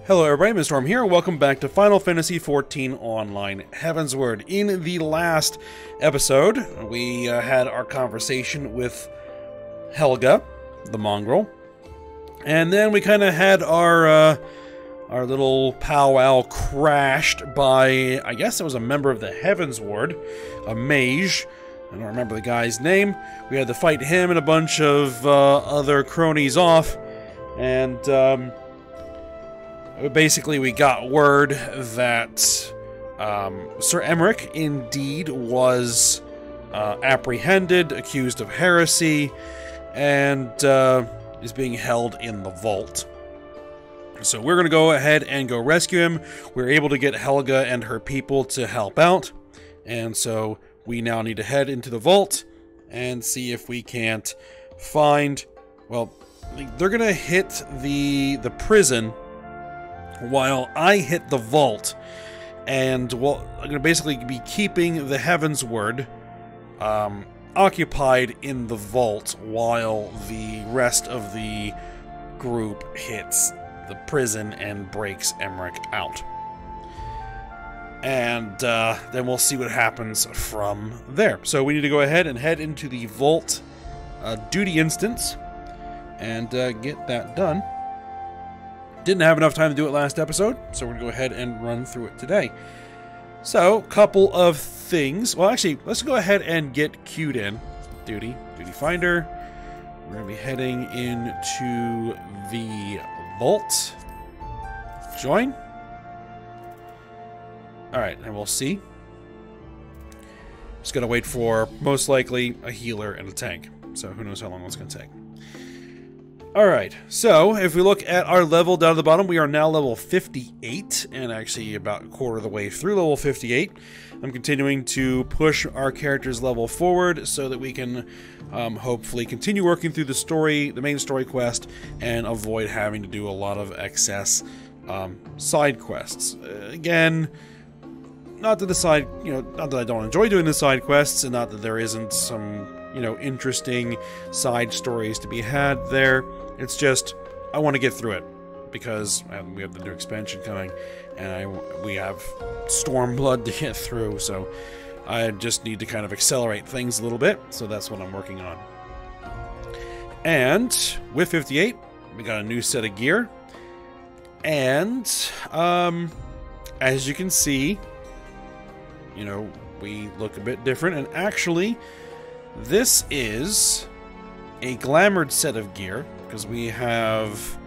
Hello everybody, Mr. Storm here. Welcome back to Final Fantasy XIV Online Heavensward. In the last episode, we had our conversation with Helga, the mongrel, and then we kind of had our little powwow crashed by, I guess it was a member of the Heavensward, a mage. I don't remember the guy's name. We had to fight him and a bunch of other cronies off, and basically, we got word that Sir Emmerich indeed was apprehended, accused of heresy, and is being held in the vault. So we're going to go ahead and go rescue him. We're able to get Helga and her people to help out, and so we now need to head into the vault and see if we can't find... Well, they're going to hit the prison while I hit the vault, and well, I'm going to basically be keeping the Heavensward occupied in the vault while the rest of the group hits the prison and breaks Emmerich out. And then we'll see what happens from there. So we need to go ahead and head into the vault duty instance and get that done. Didn't have enough time to do it last episode, so we're going to go ahead and run through it today. So, couple of things. Well, actually, let's go ahead and get queued in. Duty finder. We're going to be heading into the vault. Join. Alright, and we'll see. Just going to wait for, most likely, a healer and a tank. So, who knows how long it's going to take. Alright, so if we look at our level down at the bottom, we are now level 58, and actually about a quarter of the way through level 58. I'm continuing to push our character's level forward so that we can hopefully continue working through the story, the main story quest, and avoid having to do a lot of excess side quests. Again, not that not that I don't enjoy doing the side quests, and not that there isn't some, interesting side stories to be had there. It's just, I want to get through it, because we have the new expansion coming, and we have Stormblood to get through, so I just need to kind of accelerate things a little bit, so that's what I'm working on. And with 58, we got a new set of gear, and as you can see, we look a bit different, and actually, this is a glamored set of gear, because we have,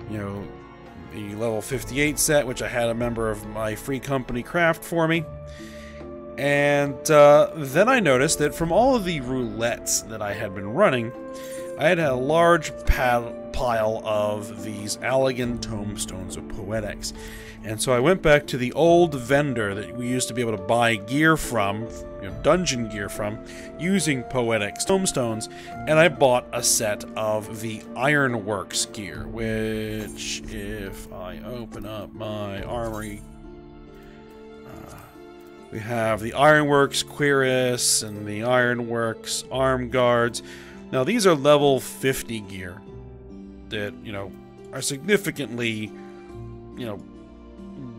the level 58 set, which I had a member of my free company craft for me. And then I noticed that from all of the roulettes that I had been running, I had a large pile of these Allegan tomestones of poetics. And so I went back to the old vendor that we used to be able to buy gear from, dungeon gear from, using poetic tomestones, and I bought a set of the Ironworks gear, which, if I open up my armory, we have the Ironworks Cuirass and the Ironworks Arm Guards. Now these are level 50 gear that, are significantly,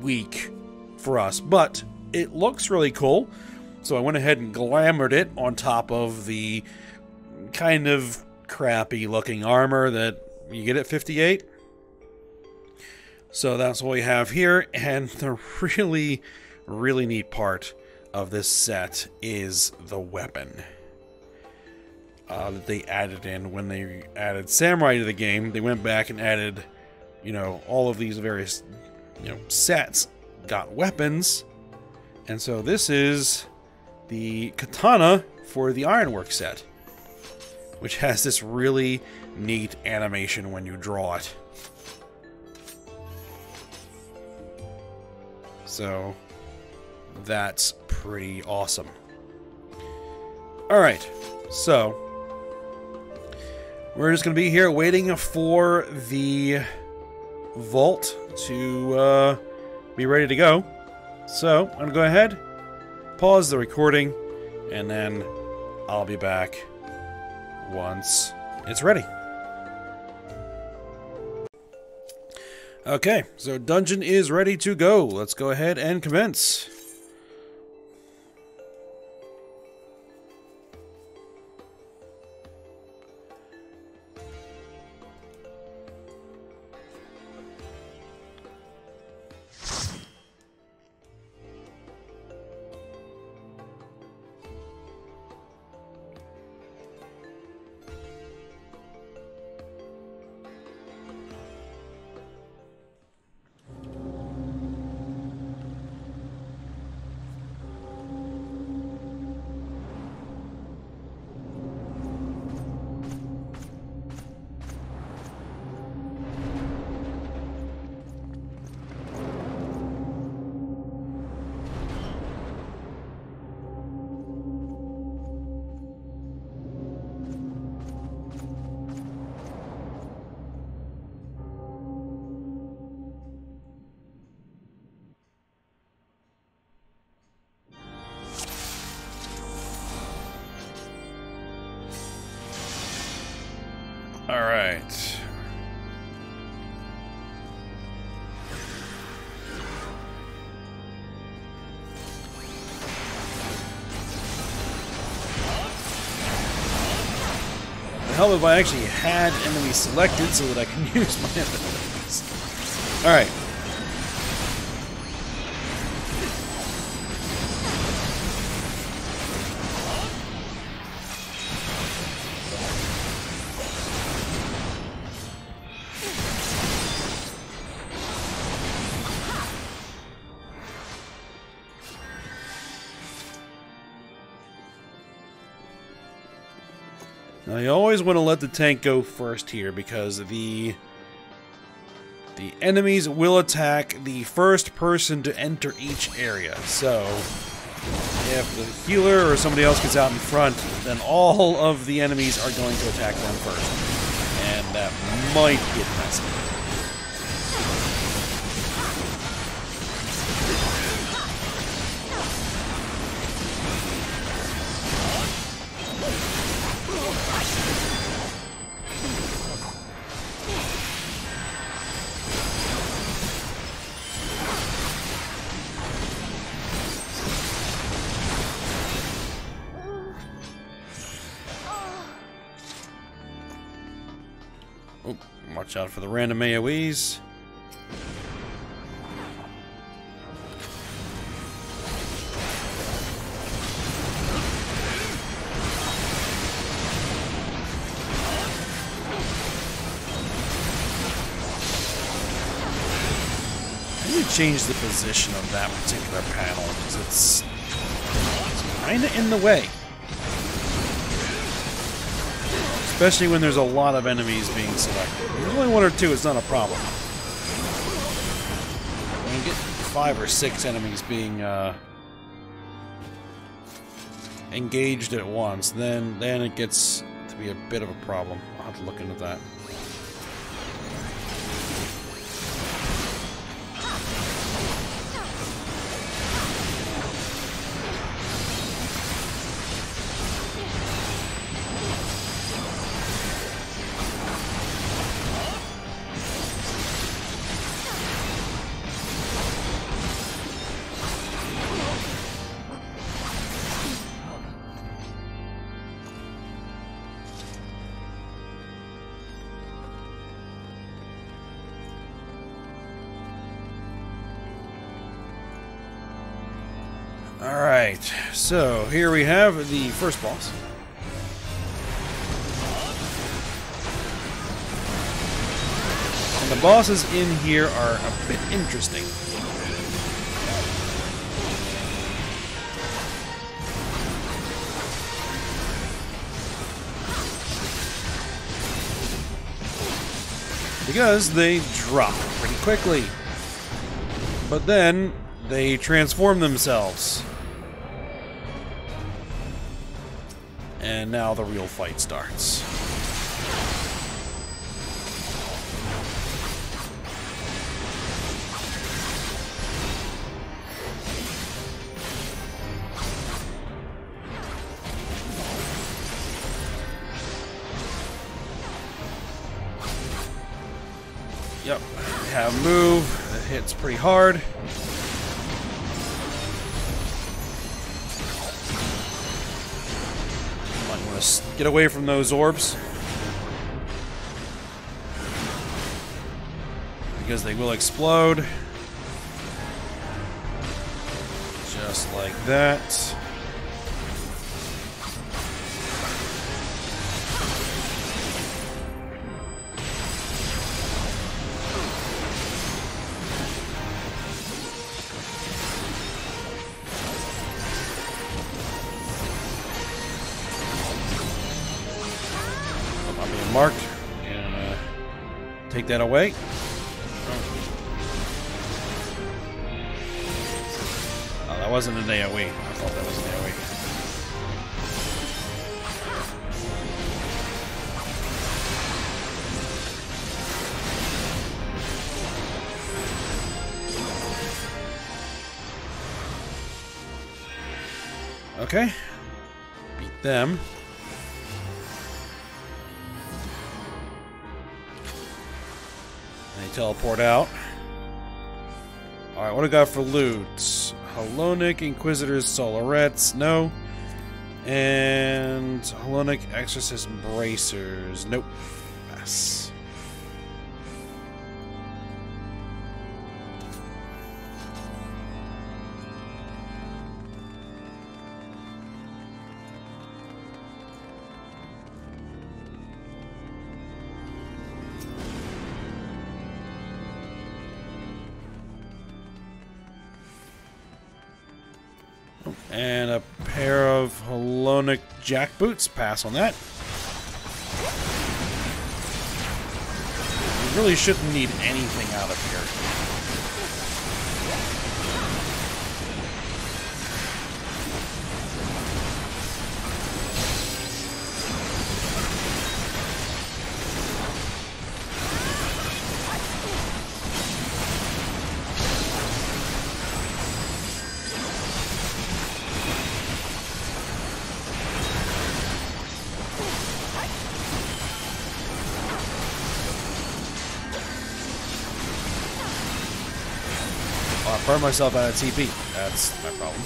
weak for us, but it looks really cool, so I went ahead and glamored it on top of the kind of crappy looking armor that you get at 58. So that's what we have here, and the really, really neat part of this set is the weapon that they added in when they added Samurai to the game. They went back and added, all of these various sets got weapons, and so this is the katana for the Ironworks set, which has this really neat animation when you draw it. So that's pretty awesome. Alright, so we're just going to be here waiting for the vault to be ready to go. So I'm going to go ahead, pause the recording, and then I'll be back once it's ready. Okay, so dungeon is ready to go. Let's go ahead and commence. All right. Hell, if I actually had enemies selected so that I can use my abilities. All right. Now, you always want to let the tank go first here because the enemies will attack the first person to enter each area. So, if the healer or somebody else gets out in front, then all of the enemies are going to attack them first. And that might get messy. Oh, watch out for the random AoEs. I need to change the position of that particular panel because it's kind of in the way. Especially when there's a lot of enemies being selected. If there's only one or two, it's not a problem. When you get 5 or 6 enemies being engaged at once, then it gets to be a bit of a problem. I'll have to look into that. Alright, so here we have the first boss. And the bosses in here are a bit interesting. Because they drop pretty quickly. But then they transform themselves. And now the real fight starts. Yep, have move that hits pretty hard. Might want to get away from those orbs, because they will explode. Just like that. I'm being marked, and take that away. That wasn't an AoE. I thought that was an AoE. Okay. Beat them. They teleport out. Alright, what do I got for loot? Hellonic Inquisitors, Solarettes, no. And Hellonic Exorcism Bracers, nope. Pass. And a pair of Hellonic Jackboots. Pass on that. We really shouldn't need anything out of here. Burn myself out of TP. That's my problem.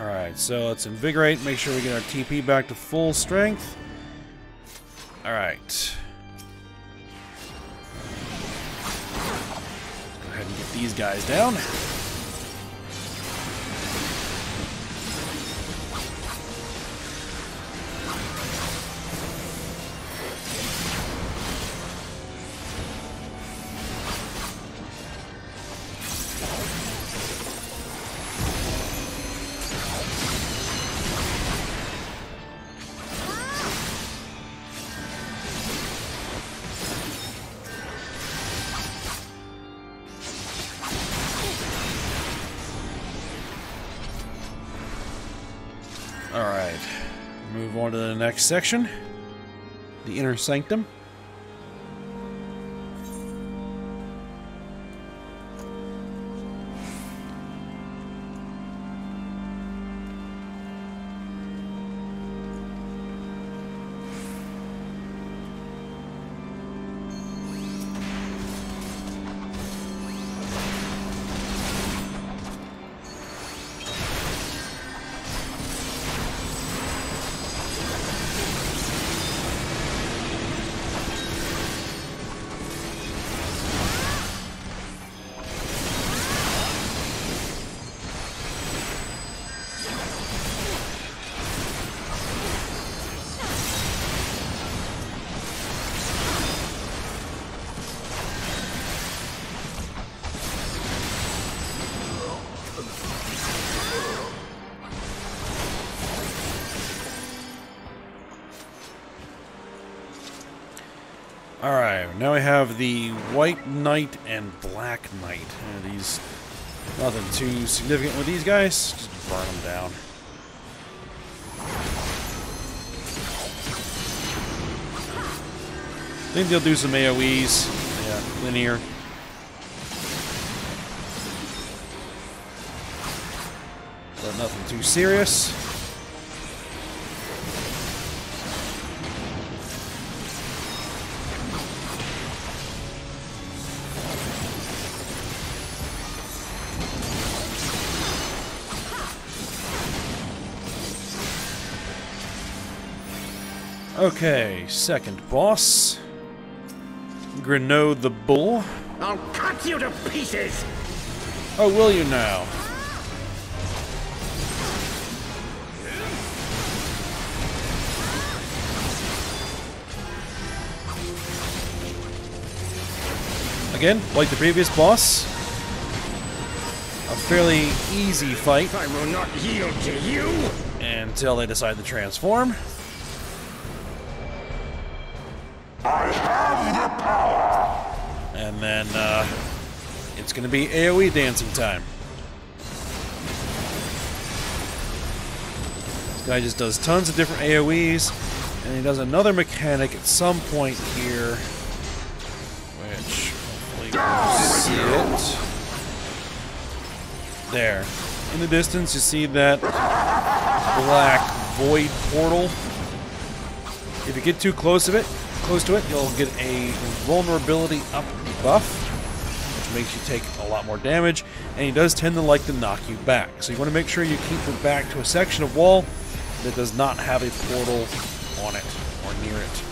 Alright, so let's invigorate, make sure we get our TP back to full strength. Alright. Go ahead and get these guys down. Alright, move on to the next section, the Inner Sanctum. Alright, now we have the White Knight and Black Knight. These, nothing too significant with these guys, just burn them down. I think they'll do some AoEs. Yeah, linear. but nothing too serious. Okay, second boss. Grenade the Bull. I'll cut you to pieces! Oh, will you now? Again, like the previous boss, a fairly easy fight. I will not yield to you! Until they decide to transform. I have the power! And then, it's gonna be AoE dancing time. This guy just does tons of different AoEs, and he does another mechanic at some point here, which hopefully we'll see it. There. In the distance, you see that black void portal. If you get too close to it, you'll get a vulnerability up buff, which makes you take a lot more damage, and he does tend to like to knock you back. So you want to make sure you keep your back to a section of wall that does not have a portal on it or near it.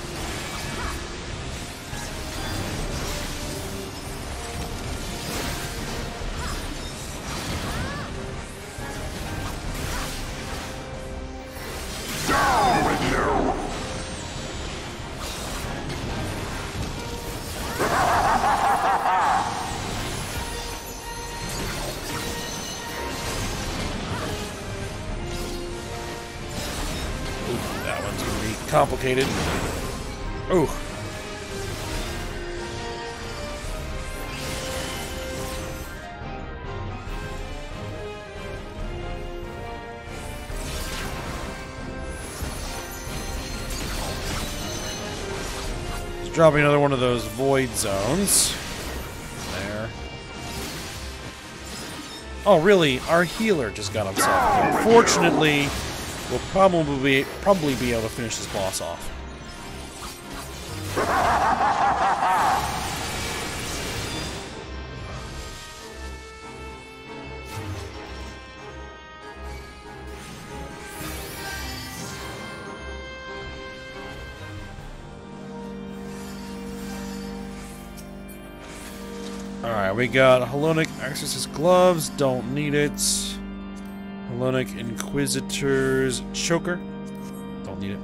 Down with you! That one's going to be complicated. Ooh. Just dropping another one of those void zones. There. Oh, really? Our healer just got himself. Unfortunately, we'll probably be able to finish this boss off. Alright, we got Hellenic Exorcist Gloves, don't need it. Hellenic Inquisitor's Choker, don't need it.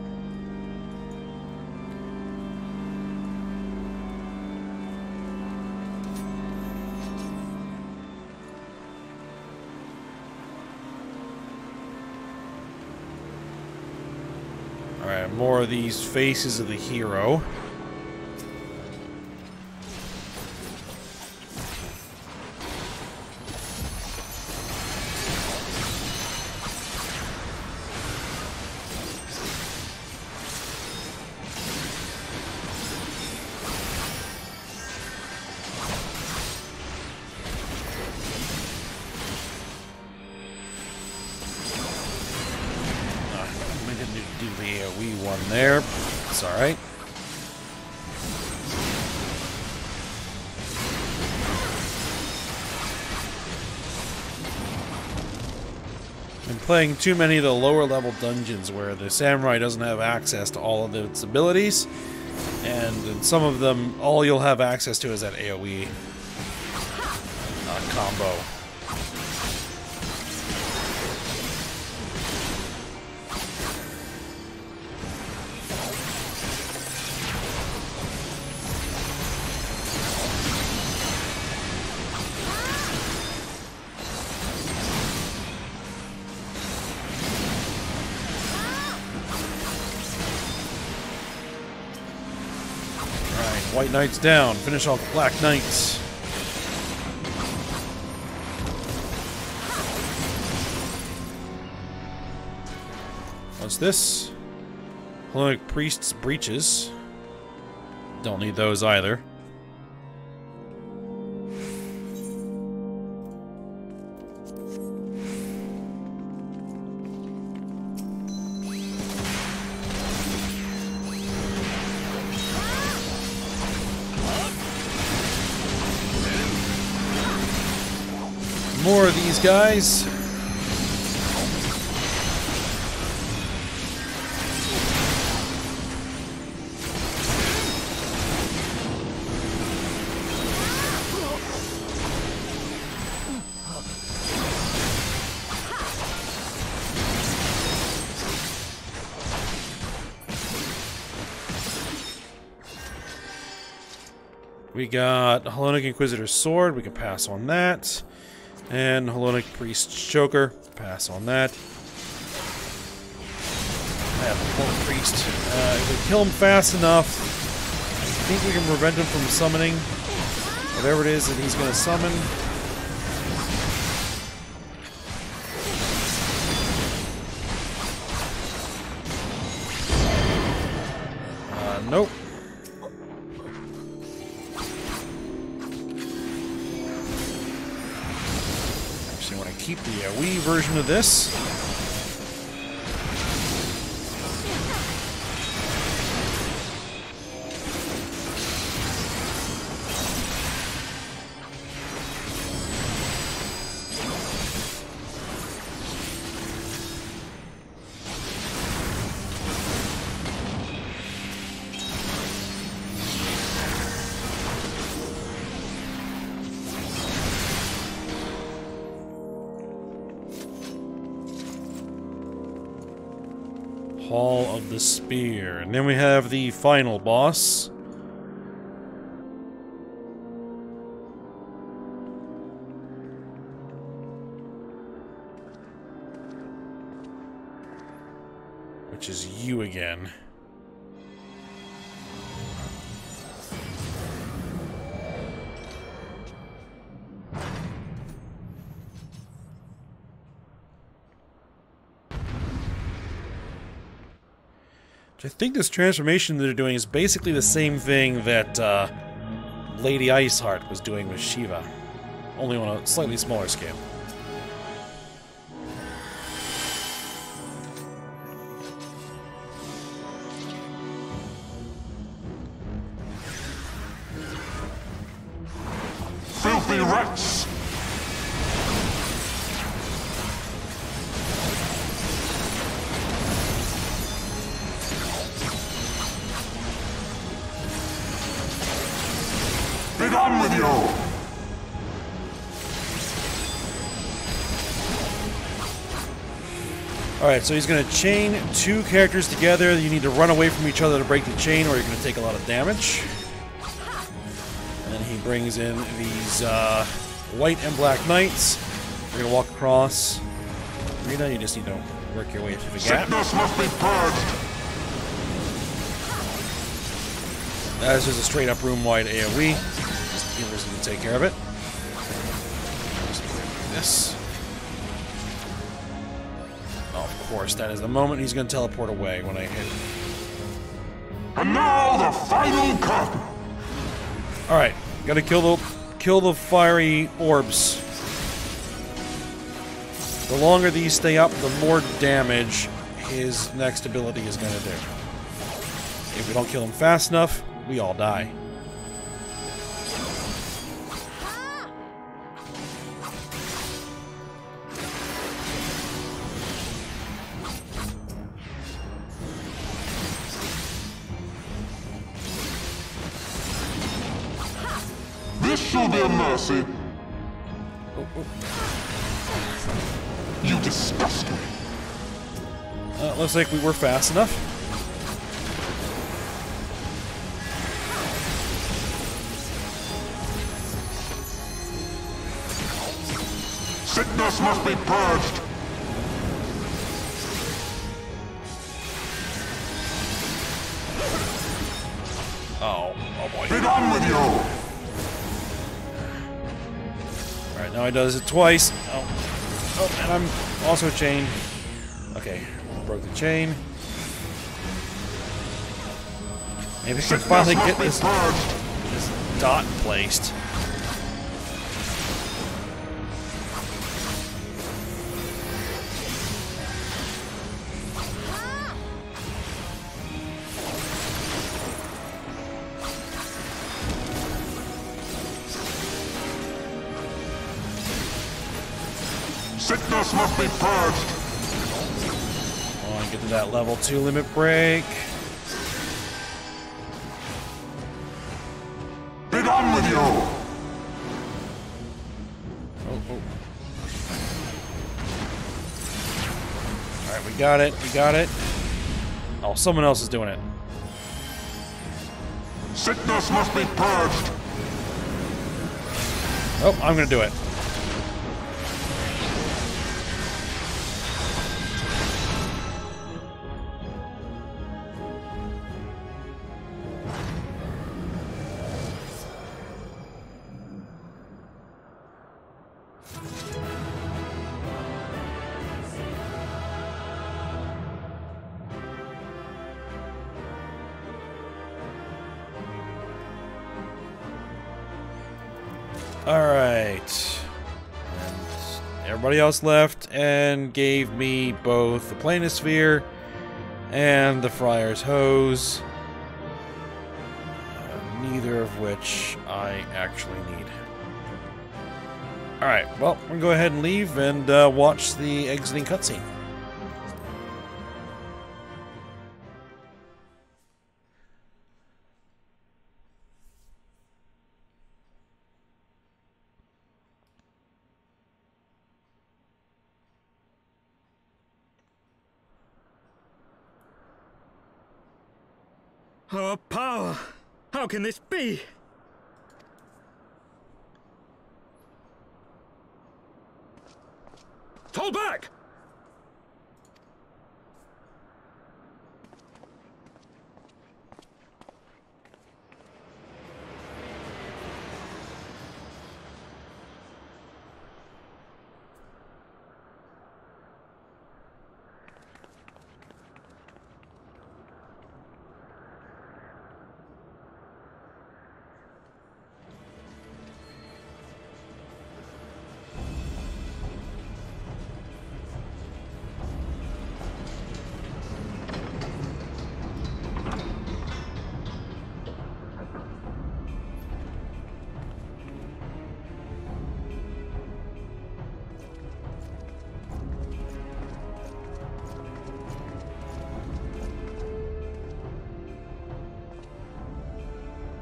Alright, more of these faces of the hero. Do the AoE one there. It's alright. I'm playing too many of the lower level dungeons where the samurai doesn't have access to all of its abilities, and in some of them, all you'll have access to is that AoE combo. White Knight's down. Finish off Black Knights. What's this? Hellenic Priest's Breeches. Don't need those either. more of these guys. We got Hellenic Inquisitor's Sword, we can pass on that. And Hellenic Priest's Choker, pass on that. I have the Hellenic Priest. If we kill him fast enough, I think we can prevent him from summoning whatever it is that he's going to summon. Nope. Keep the Wii version of this. Hall of the Spear. And then we have the final boss. Which is you again. I think this transformation that they're doing is basically the same thing that Lady Iceheart was doing with Shiva, only on a slightly smaller scale. Filthy rats! Be done with you! Alright, so he's going to chain two characters together. You need to run away from each other to break the chain, or you're going to take a lot of damage. And then he brings in these white and black knights. You're going to walk across. Arena, you just need to work your way through the gap. Sickness must be purged! That's just a straight up room-wide AoE. Just healers can take care of it. This. Oh, of course, that is the moment he's going to teleport away when I hit. And now the final curtain! Alright, gotta kill the fiery orbs. The longer these stay up, the more damage his next ability is gonna do. If we don't kill him fast enough, we all die. This shall be a mercy. You disgust me. Looks like we were fast enough. Sickness must be purged. Oh boy. Be done with you. Alright, now he does it twice. Oh, and I'm also chained. Okay, broke the chain. Maybe we can finally get this dot placed. Sickness must be purged. Come on, get to that level 2 limit break. Be done with you. Oh. Alright, we got it. We got it. Oh, someone else is doing it. Sickness must be purged. Oh, I'm gonna do it. Alright. Everybody else left and gave me both the planisphere and the Friar's Hose. Neither of which I actually need. Alright, well, we're gonna go ahead and leave and watch the exiting cutscene. Our power! How can this be? Fall back!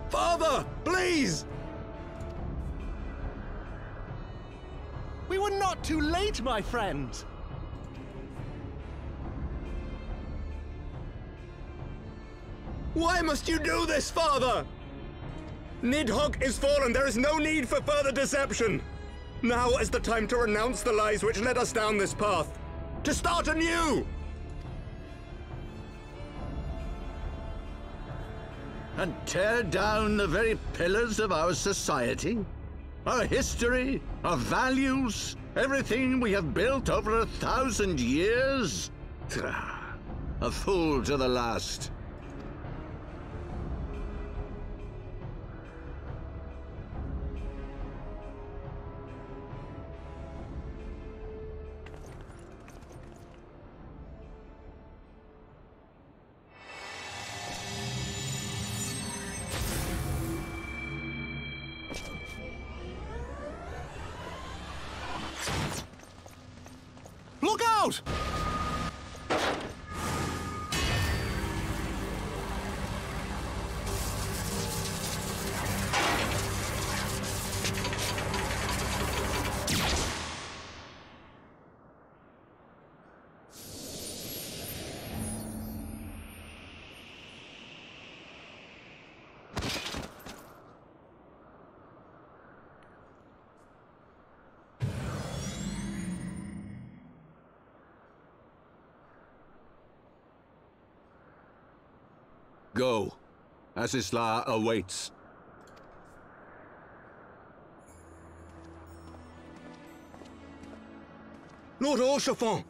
Father, please! We were not too late, my friend! Why must you do this, Father? Nidhogg is fallen. There is no need for further deception. Now is the time to renounce the lies which led us down this path. To start anew! And tear down the very pillars of our society? Our history, our values, everything we have built over 1,000 years? A fool to the last. Look out! Go. Asisla awaits. Lord Orchefon!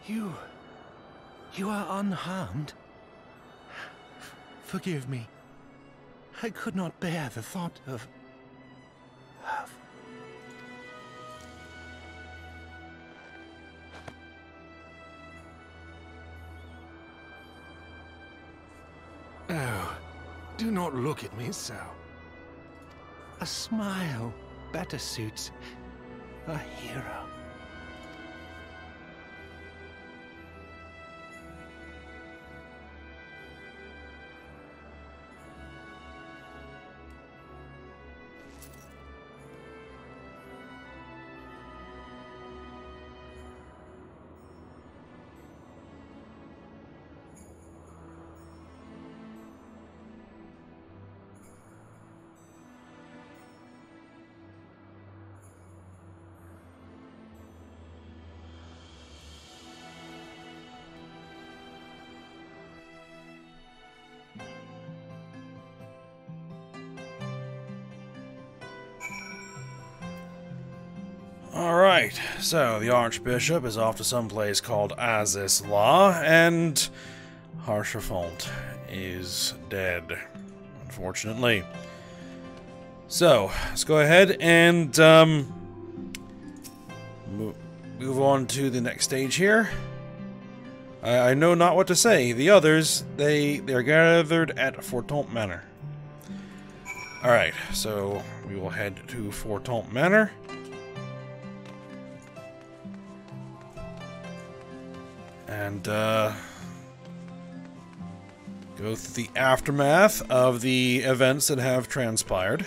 You are unharmed? Forgive me. I could not bear the thought of... Oh, do not look at me so. A smile better suits a hero. Alright, so the Archbishop is off to some place called Azizla, and Haurchefant is dead, unfortunately. So, let's go ahead and move on to the next stage here. I know not what to say. The others, they're gathered at Fortemps Manor. Alright, so we will head to Fortemps Manor. And go through the aftermath of the events that have transpired.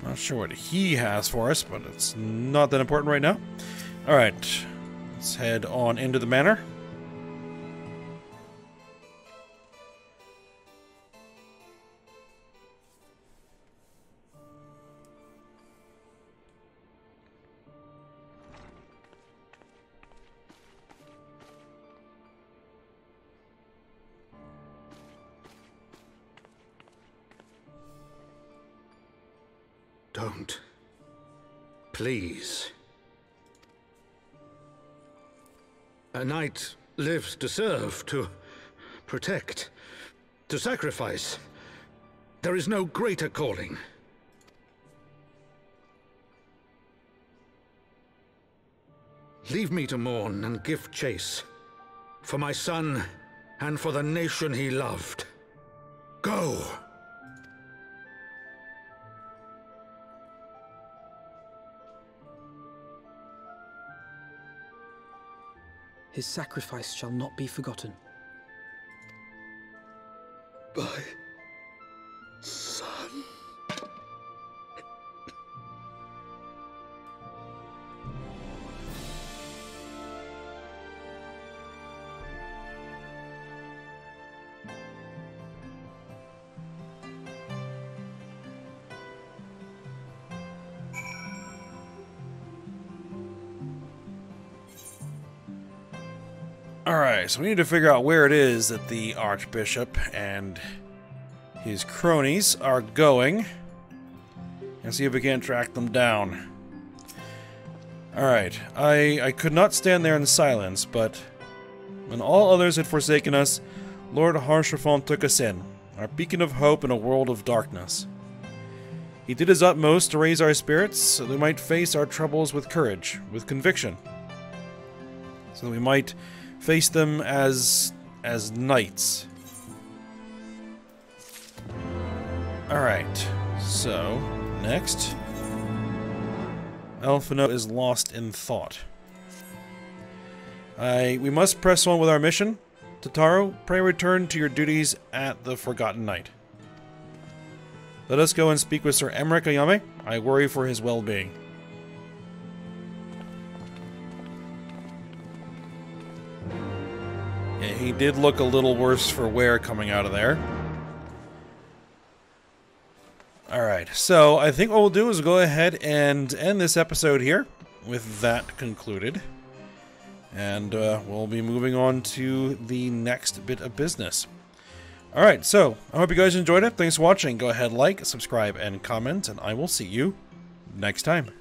Not sure what he has for us, but it's not that important right now. Alright. Let's head on into the manor. Don't. Please. A knight lives to serve, to protect, to sacrifice. There is no greater calling. Leave me to mourn and give chase. For my son, and for the nation he loved. Go! His sacrifice shall not be forgotten. My son. Alright, so we need to figure out where it is that the Archbishop and his cronies are going, and see if we can track them down. Alright, I could not stand there in silence, but when all others had forsaken us, Lord Haurchefant took us in, our beacon of hope in a world of darkness. He did his utmost to raise our spirits, so that we might face our troubles with courage, with conviction, so that we might face them as knights. Alright, so, next. Elfino is lost in thought. We must press on with our mission. Totaro, pray return to your duties at the Forgotten Knight. Let us go and speak with Sir Emmerich Ayame. I worry for his well-being. Yeah, he did look a little worse for wear coming out of there. Alright, so I think what we'll do is go ahead and end this episode here, with that concluded. And we'll be moving on to the next bit of business. Alright, so I hope you guys enjoyed it. Thanks for watching. Go ahead, like, subscribe, and comment, and I will see you next time.